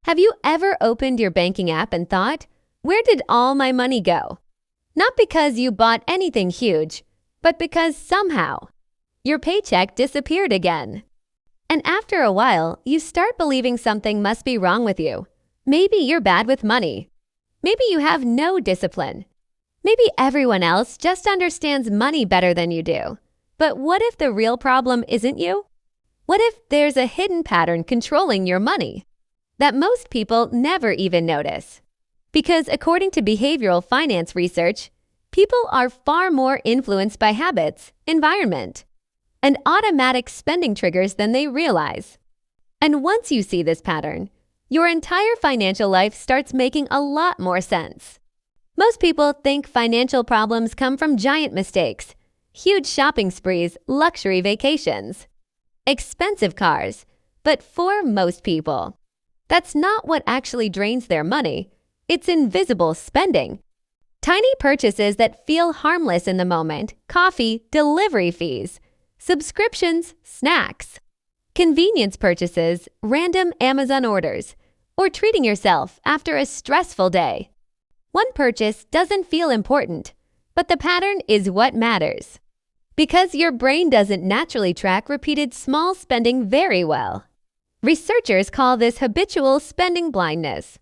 Have you ever opened your banking app and thought, where did all my money go? Not because you bought anything huge, but because somehow your paycheck disappeared again. And after a while, you start believing something must be wrong with you. Maybe you're bad with money. Maybe you have no discipline. Maybe everyone else just understands money better than you do. But what if the real problem isn't you? What if there's a hidden pattern controlling your money that most people never even notice? Because according to behavioral finance research, people are far more influenced by habits, environment, and automatic spending triggers than they realize. And once you see this pattern, your entire financial life starts making a lot more sense. Most people think financial problems come from giant mistakes, huge shopping sprees, luxury vacations, expensive cars. But for most people, that's not what actually drains their money. It's invisible spending. Tiny purchases that feel harmless in the moment: coffee, delivery fees, subscriptions, snacks, convenience purchases, random Amazon orders, or treating yourself after a stressful day. One purchase doesn't feel important, but the pattern is what matters. Because your brain doesn't naturally track repeated small spending very well. Researchers call this habitual spending blindness.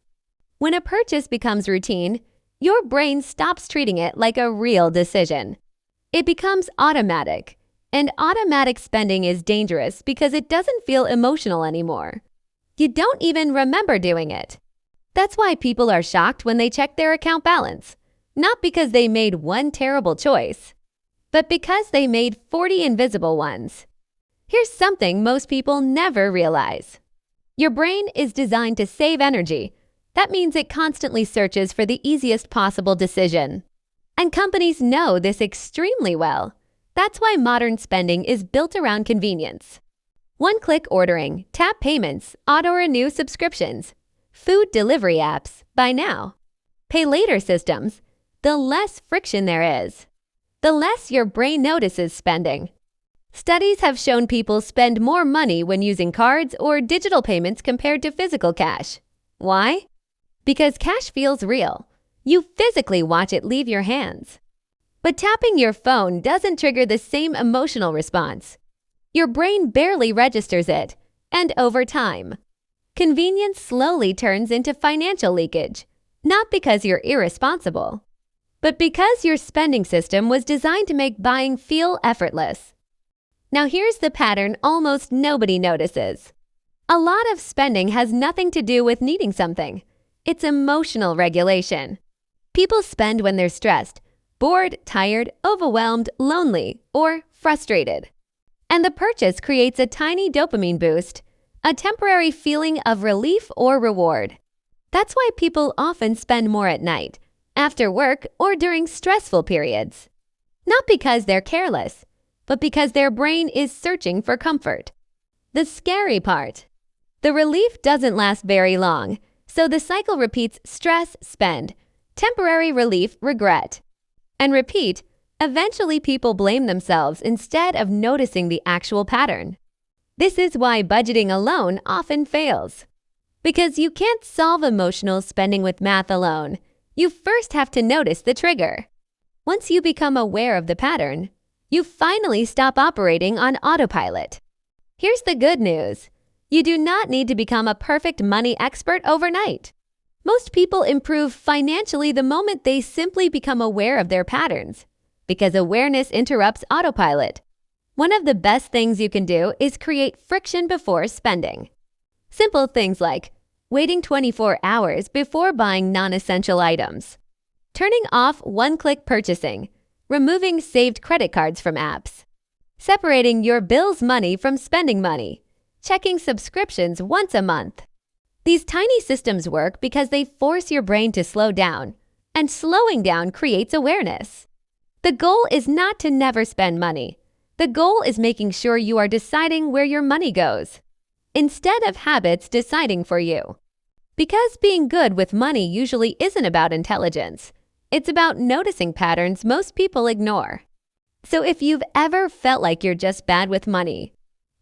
When a purchase becomes routine, your brain stops treating it like a real decision. It becomes automatic, and automatic spending is dangerous because it doesn't feel emotional anymore. You don't even remember doing it. That's why people are shocked when they check their account balance, not because they made one terrible choice, but because they made 40 invisible ones. Here's something most people never realize. Your brain is designed to save energy. That means it constantly searches for the easiest possible decision. And companies know this extremely well. That's why modern spending is built around convenience. One-click ordering, tap payments, auto-renew subscriptions, food delivery apps, buy now, pay later systems. The less friction there is, the less your brain notices spending. Studies have shown people spend more money when using cards or digital payments compared to physical cash. Why? Because cash feels real. You physically watch it leave your hands. But tapping your phone doesn't trigger the same emotional response. Your brain barely registers it, and over time, convenience slowly turns into financial leakage, not because you're irresponsible, but because your spending system was designed to make buying feel effortless. Now here's the pattern almost nobody notices. A lot of spending has nothing to do with needing something. It's emotional regulation. People spend when they're stressed, bored, tired, overwhelmed, lonely, or frustrated. And the purchase creates a tiny dopamine boost, a temporary feeling of relief or reward. That's why people often spend more at night, after work, or during stressful periods. Not because they're careless, but because their brain is searching for comfort. The scary part: the relief doesn't last very long, so the cycle repeats: stress, spend, temporary relief, regret, and repeat. Eventually, people blame themselves instead of noticing the actual pattern. This is why budgeting alone often fails. Because you can't solve emotional spending with math alone. You first have to notice the trigger. Once you become aware of the pattern, you finally stop operating on autopilot. Here's the good news. You do not need to become a perfect money expert overnight. Most people improve financially the moment they simply become aware of their patterns, because awareness interrupts autopilot. One of the best things you can do is create friction before spending. Simple things like waiting 24 hours before buying non-essential items, turning off one-click purchasing, removing saved credit cards from apps, separating your bills money from spending money, checking subscriptions once a month. These tiny systems work because they force your brain to slow down, and slowing down creates awareness. The goal is not to never spend money. The goal is making sure you are deciding where your money goes, instead of habits deciding for you. Because being good with money usually isn't about intelligence. It's about noticing patterns most people ignore. So if you've ever felt like you're just bad with money,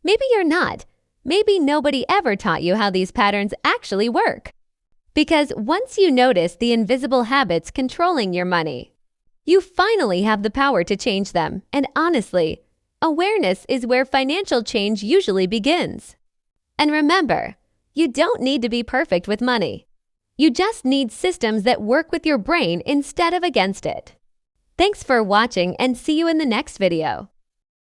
maybe you're not. maybe nobody ever taught you how these patterns actually work. Because once you notice the invisible habits controlling your money, you finally have the power to change them. And honestly, awareness is where financial change usually begins. And remember, you don't need to be perfect with money. You just need systems that work with your brain instead of against it. Thanks for watching and see you in the next video.